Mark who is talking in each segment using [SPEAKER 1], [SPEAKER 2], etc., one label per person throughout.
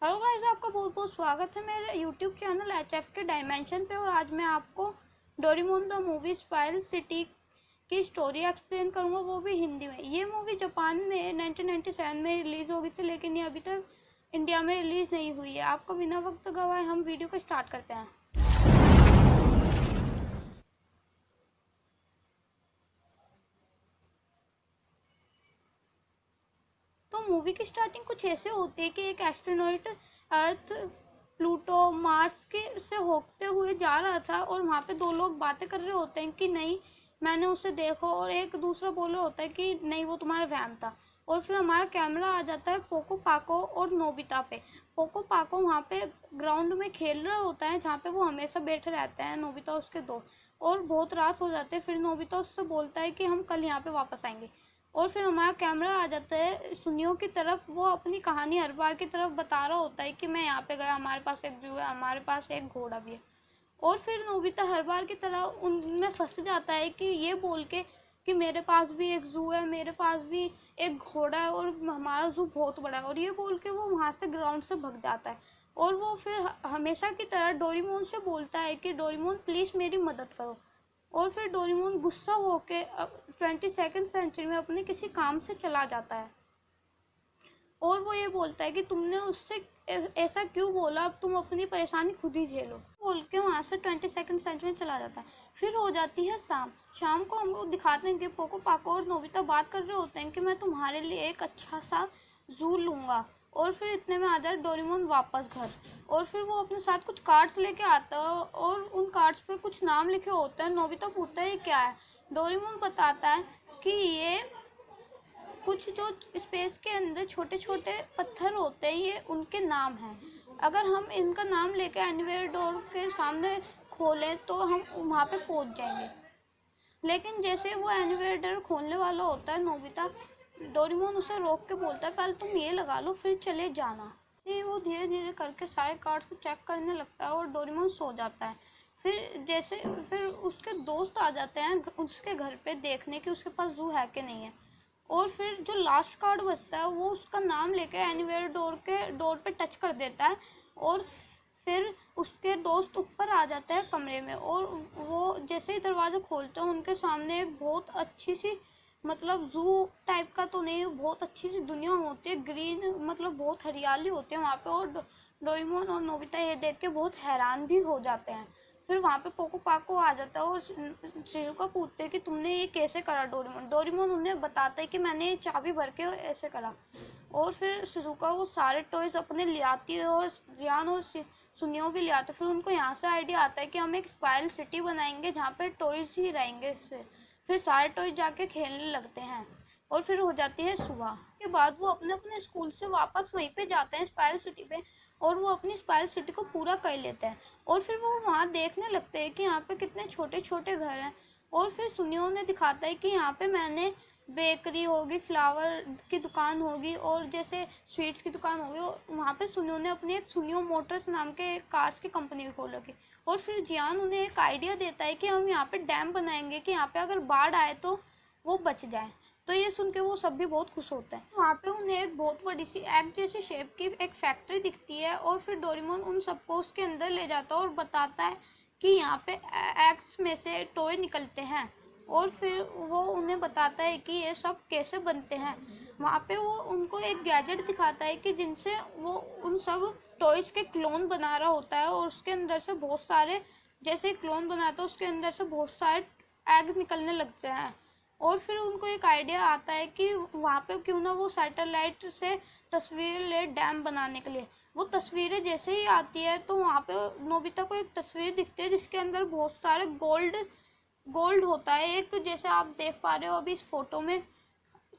[SPEAKER 1] Hello guys, आपका बहुत बहुत स्वागत है मेरे यूट्यूब चैनल एचएफ के डायमेंशन पे। और आज मैं आपको Doraemon the movie spiral city की स्टोरी एक्सप्लेन करूंगा, वो भी हिंदी में। ये मूवी जापान में 1997 में रिलीज़ हो गई थी, लेकिन ये अभी तक इंडिया में रिलीज़ नहीं हुई है। आपको बिना वक्त गवाए हम वीडियो को स्टार्ट करते हैं। तो मूवी की स्टार्टिंग कुछ ऐसे होती है कि एक एस्ट्रोनॉट अर्थ, प्लूटो, मार्स के से होते हुए जा रहा था, और वहाँ पे दो लोग बातें कर रहे होते हैं कि नहीं मैंने उसे देखा, और एक दूसरा बोल रहा होता है कि नहीं वो तुम्हारा वहम था। और फिर हमारा कैमरा आ जाता है पोको पाको और नोबिता पे। पोको पाको वहाँ पे ग्राउंड में खेल रहा होता है, जहाँ पे वो हमेशा बैठे रहते हैं, नोबिता उसके दोस्त। और बहुत रात हो जाती है, फिर नोबिता उससे बोलता है कि हम कल यहाँ पे वापस आएंगे। और फिर हमारा कैमरा आ जाता है सुनियो की तरफ। वो अपनी कहानी हर बार की तरफ बता रहा होता है कि मैं यहाँ पे गया, हमारे पास एक जू है, हमारे पास एक घोड़ा भी है। और फिर नोबिता हर बार की तरह उनमें फंस जाता है कि ये बोल के कि मेरे पास भी एक जू है, मेरे पास भी एक घोड़ा है, और हमारा जू बहुत बड़ा है। और ये बोल के वो वहाँ से ग्राउंड से भग जाता है। और वो फिर हमेशा की तरह डोरेमोन से बोलता है कि डोरेमोन प्लीज़ मेरी मदद करो। और फिर डोरेमोन गुस्सा होके 22nd सेंचुरी में अपने किसी काम से चला जाता है। और वो ये बोलता है कि तुमने उससे ऐसा क्यों बोला, अब तुम अपनी परेशानी खुद ही झेलो, बोल के वहाँ से 22nd सेंचुरी में चला जाता है। फिर हो जाती है शाम। शाम को हमको दिखाते हैं कि पोको पाको और नोबिता बात कर रहे होते हैं कि मैं तुम्हारे लिए एक अच्छा सा जू लूंगा। और फिर इतने में आ जाए डोरेमोन वापस घर। और फिर वो अपने साथ कुछ कार्ड्स लेके आता है, और उन कार्ड्स पे कुछ नाम लिखे होते हैं। नोबिता पूछता है ये क्या है। डोरेमोन बताता है कि ये कुछ जो स्पेस के अंदर छोटे छोटे पत्थर होते हैं, ये उनके नाम हैं। अगर हम इनका नाम लेके एनीवेयर डोर के सामने खोलें तो हम वहाँ पे पहुँच जाएंगे। लेकिन जैसे वो एनीवेयर डोर खोलने वाला होता है, नोबिता डोरेमोन उसे रोक के बोलता है पहले तुम ये लगा लो फिर चले जाना। फिर वो धीरे धीरे करके सारे कार्ड्स को चेक करने लगता है, और डोरेमोन सो जाता है। फिर उसके दोस्त आ जाते हैं उसके घर पे देखने कि उसके पास जू है कि नहीं है। और फिर जो लास्ट कार्ड बचता है वो उसका नाम लेके एनीवेयर डोर के डोर पे टच कर देता है। और फिर उसके दोस्त ऊपर आ जाते हैं कमरे में, और वो जैसे ही दरवाज़ा खोलते हैं उनके सामने एक बहुत अच्छी सी, मतलब जू टाइप का तो नहीं, बहुत अच्छी सी दुनिया होती है, ग्रीन, मतलब बहुत हरियाली होती है वहाँ पे। और डोरेमोन और नोबिता ये देख के बहुत हैरान भी हो जाते हैं। फिर वहाँ पे पोको पाको आ जाता है, और शिजुका पूछते हैं कि तुमने ये कैसे करा डोरेमोन। डोरेमोन उन्हें बताता है कि मैंने ये चाबी भर के ऐसे करा। और फिर शिजुका वो सारे टॉयज अपने ले आती है, और जियान और सुनियो भी ले आते। फिर उनको यहाँ से आइडिया आता है कि हम एक स्पाइरल सिटी बनाएंगे जहाँ पे टॉयज ही रहेंगे इससे। फिर सारे टॉयज जाके खेलने लगते हैं। और फिर हो जाती है सुबह। के बाद वो अपने अपने स्कूल से वापस वहीं पे जाते हैं स्पाइरल सिटी पे, और वो अपनी स्पाइरल सिटी को पूरा कर लेते हैं। और फिर वो वहाँ देखने लगते हैं कि यहाँ पे कितने छोटे छोटे घर हैं। और फिर सुनियो ने दिखाता है कि यहाँ पे मैंने बेकरी होगी, फ्लावर की दुकान होगी, और जैसे स्वीट्स की दुकान होगी। और वहाँ पे सुनियो ने अपनी एक सुनियो मोटर्स नाम के कार्स की कंपनी भी खोल रखी। और फिर जियान उन्हें एक आइडिया देता है कि हम यहाँ पे डैम बनाएंगे कि यहाँ पे अगर बाढ़ आए तो वो बच जाए। तो ये सुन के वो सब भी बहुत खुश होते हैं। वहाँ पे उन्हें एक बहुत बड़ी सी एग जैसी शेप की एक फैक्ट्री दिखती है, और फिर डोरेमोन उन सबको उसके अंदर ले जाता है और बताता है कि यहाँ पे एग्स में से टॉय निकलते हैं। और फिर वो उन्हें बताता है कि ये सब कैसे बनते हैं। वहाँ पे वो उनको एक गैजेट दिखाता है कि जिनसे वो उन सब टॉयज के क्लोन बना रहा होता है, और उसके अंदर से बहुत सारे, जैसे क्लोन बनाता है उसके अंदर से बहुत सारे एग निकलने लगते हैं। और फिर उनको एक आइडिया आता है कि वहाँ पे क्यों ना वो सैटेलाइट से तस्वीर ले डैम बनाने के लिए। वो तस्वीरें जैसे ही आती है तो वहाँ पे नोबिता को एक तस्वीर दिखती है जिसके अंदर बहुत सारे गोल्ड गोल्ड होता है एक, जैसे आप देख पा रहे हो अभी इस फोटो में।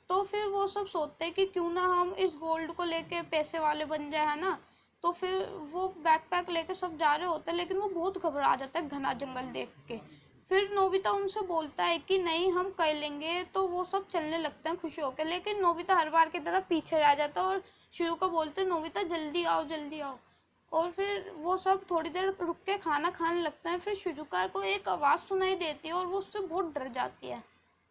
[SPEAKER 1] तो फिर वो सब सोचते हैं कि क्यों ना हम इस गोल्ड को लेके पैसे वाले बन जाए, है ना। तो फिर वो बैकपैक लेके सब जा रहे होते हैं, लेकिन वो बहुत घबरा जाता है घना जंगल देख के। फिर नोबिता उनसे बोलता है कि नहीं हम कर लेंगे, तो वो सब चलने लगते हैं खुशी होकर। लेकिन नोबिता हर बार की तरह पीछे रह जाता है, और शिव को बोलते हैं नोबिता जल्दी आओ जल्दी आओ। और फिर वो सब थोड़ी देर रुक के खाना खाने लगते हैं। फिर शिजुका को एक आवाज़ सुनाई देती है, और वो उससे बहुत डर जाती है।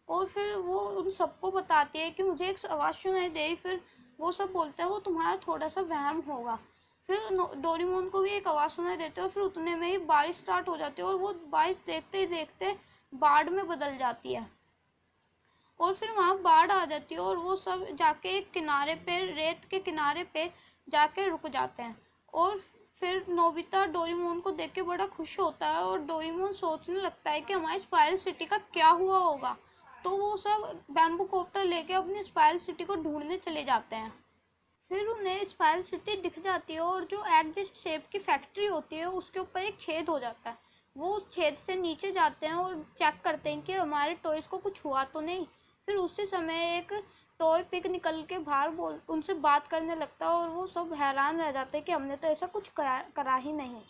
[SPEAKER 1] और फिर वो उन सबको बताती है कि मुझे एक आवाज़ सुनाई दी। फिर वो सब बोलते हैं वो तुम्हारा थोड़ा सा वहम होगा। फिर डोरेमोन को भी एक आवाज़ सुनाई देती है और फिर उतने में ही बारिश स्टार्ट हो जाती है और वो बारिश देखते ही देखते बाढ़ में बदल जाती है। और फिर वहाँ बाढ़ आ जाती है और वो सब जाके एक किनारे पे, रेत के किनारे पे जाके रुक जाते हैं। और फिर नोबिता डोरेमोन को देख के बड़ा खुश होता है और डोरेमोन सोचने लगता है कि हमारी स्पाइरल सिटी का क्या हुआ होगा। तो वो सब बैम्बू कॉप्टर लेके अपनी स्पाइरल सिटी को ढूंढने चले जाते हैं। फिर उन्हें स्पाइरल सिटी दिख जाती है और जो एग जैसे शेप की फैक्ट्री होती है उसके ऊपर एक छेद हो जाता है। वो उस छेद से नीचे जाते हैं और चेक करते हैं कि हमारे टॉयज को कुछ हुआ तो नहीं। फिर उसी समय एक टॉय पिग निकल के बाहर उनसे बात करने लगता है और वो सब हैरान रह जाते हैं कि हमने तो ऐसा कुछ करा ही नहीं।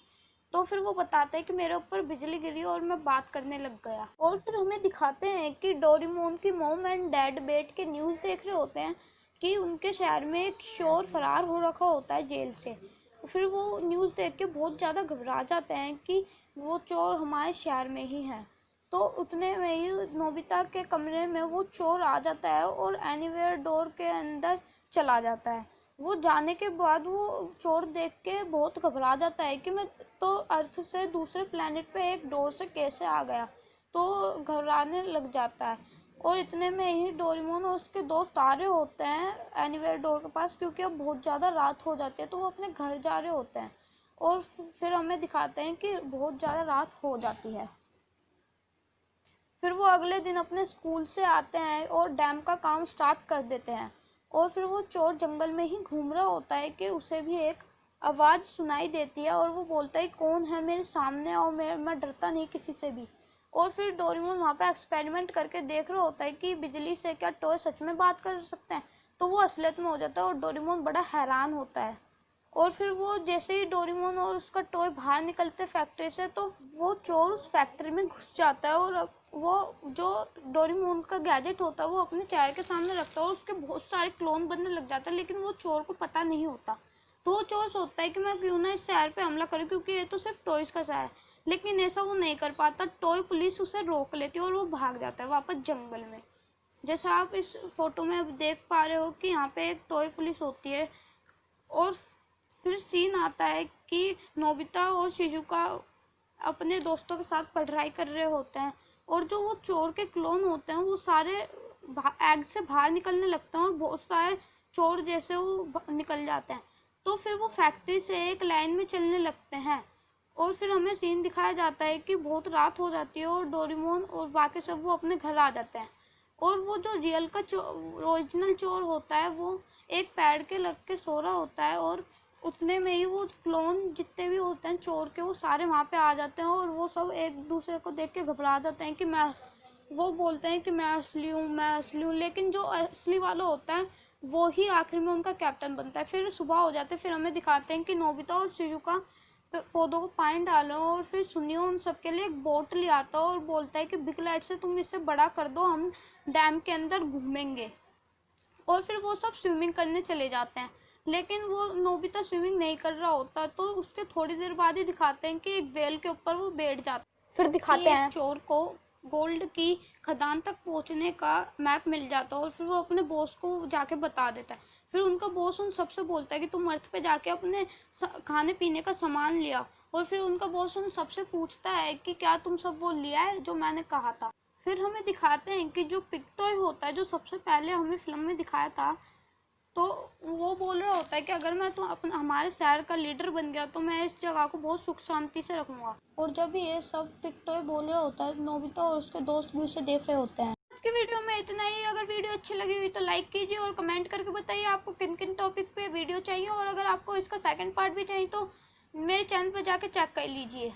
[SPEAKER 1] तो फिर वो बताते हैं कि मेरे ऊपर बिजली गिरी और मैं बात करने लग गया। और फिर हमें दिखाते हैं कि डोरेमोन की मॉम एंड डैड बैठ के न्यूज़ देख रहे होते हैं कि उनके शहर में एक चोर फरार हो रखा होता है जेल से। फिर वो न्यूज़ देख के बहुत ज़्यादा घबरा जाते हैं कि वो चोर हमारे शहर में ही है। तो उतने में ही नोबिता के कमरे में वो चोर आ जाता है और एनीवेयर डोर के अंदर चला जाता है। वो जाने के बाद वो चोर देख के बहुत घबरा जाता है कि मैं तो अर्थ से दूसरे प्लेनेट पे एक डोर से कैसे आ गया। तो घबराने लग जाता है। और इतने में ही डोरेमोन और उसके दोस्त आ रहे होते हैं एनीवेयर डोर के पास, क्योंकि अब बहुत ज़्यादा रात हो जाती है तो वो अपने घर जा रहे होते हैं। और फिर हमें दिखाते हैं कि बहुत ज़्यादा रात हो जाती है। फिर वो अगले दिन अपने स्कूल से आते हैं और डैम का काम स्टार्ट कर देते हैं। और फिर वो चोर जंगल में ही घूम रहा होता है कि उसे भी एक आवाज़ सुनाई देती है और वो बोलता है कौन है मेरे सामने, और मैं डरता नहीं किसी से भी। और फिर डोरेमोन वहाँ पे एक्सपेरिमेंट करके देख रहा होता है कि बिजली से क्या टॉय सच में बात कर सकते हैं। तो वो असलियत में हो जाता है और डोरेमोन बड़ा हैरान होता है। और फिर वो जैसे ही डोरेमोन और उसका टॉय बाहर निकलते फैक्ट्री से, तो वो चोर उस फैक्ट्री में घुस जाता है और वो जो डोरेमोन का गैजेट होता है वो अपने चेहरे के सामने रखता है और उसके बहुत सारे क्लोन बनने लग जाते हैं। लेकिन वो चोर को पता नहीं होता। तो वो चोर सोचता है कि मैं क्यों ना इस शहर पे हमला करूं, क्योंकि ये तो सिर्फ टॉयज का शहर है। लेकिन ऐसा वो नहीं कर पाता। टॉय पुलिस उसे रोक लेती है और वो भाग जाता है वापस जंगल में। जैसा आप इस फोटो में देख पा रहे हो कि यहाँ पे एक टॉय पुलिस होती है। और फिर सीन आता है कि नोबिता और शिजुका अपने दोस्तों के साथ पढ़ाई कर रहे होते हैं और जो वो चोर के क्लोन होते हैं वो सारे एग से बाहर निकलने लगते हैं और बहुत सारे चोर जैसे वो निकल जाते हैं। तो फिर वो फैक्ट्री से एक लाइन में चलने लगते हैं। और फिर हमें सीन दिखाया जाता है कि बहुत रात हो जाती है और डोरेमोन और बाकी सब वो अपने घर आ जाते हैं। और वो जो रियल का ओरिजिनल चोर होता है वो एक पेड़ के लग के सो रहा होता है। और उतने में ही वो क्लोन जितने भी होते हैं चोर के वो सारे वहाँ पे आ जाते हैं और वो सब एक दूसरे को देख के घबरा जाते हैं कि मैं, वो बोलते हैं कि मैं असली हूँ, मैं असली हूँ। लेकिन जो असली वाला होता है वो ही आखिर में उनका कैप्टन बनता है। फिर सुबह हो जाते हैं। फिर हमें दिखाते हैं कि नोबिता और शिजुका पौधों को पानी डालो और फिर सुनियो उन सबके लिए एक बोट ले आता है और बोलता है कि बिग लाइट से तुम इसे बड़ा कर दो, हम डैम के अंदर घूमेंगे। और फिर वो सब स्विमिंग करने चले जाते हैं। लेकिन वो नोबिता स्विमिंग नहीं कर रहा होता। तो उसके थोड़ी देर बाद ही दिखाते हैं कि एक वेल के ऊपर वो बैठ जाता है। फिर दिखाते हैं चोर को गोल्ड की खदान तक पहुंचने का मैप मिल जाता है और फिर वो अपने बॉस को जाके बता देता है। फिर उनका बॉस उन सबसे बोलता है कि तुम अर्थ पे जाके अपने खाने पीने का सामान लिया। और फिर उनका बॉस उन सबसे पूछता है कि क्या तुम सब वो लिया है जो मैंने कहा था। फिर हमें दिखाते हैं कि जो पिग टॉय होता है जो सबसे पहले हमें फिल्म में दिखाया था, तो वो बोल रहा होता है कि अगर मैं तो अपना हमारे शहर का लीडर बन गया तो मैं इस जगह को बहुत सुख शांति से रखूंगा। और जब ये सब पिग टॉय बोल रहा होता है नोबिता और उसके दोस्त भी उसे देख रहे होते हैं। आज की वीडियो में इतना ही। अगर वीडियो अच्छी लगी हुई तो लाइक कीजिए और कमेंट करके बताइए आपको किन किन टॉपिक पे वीडियो चाहिए। और अगर आपको इसका सेकंड पार्ट भी चाहिए तो मेरे चैनल पर जाके चेक कर लीजिए।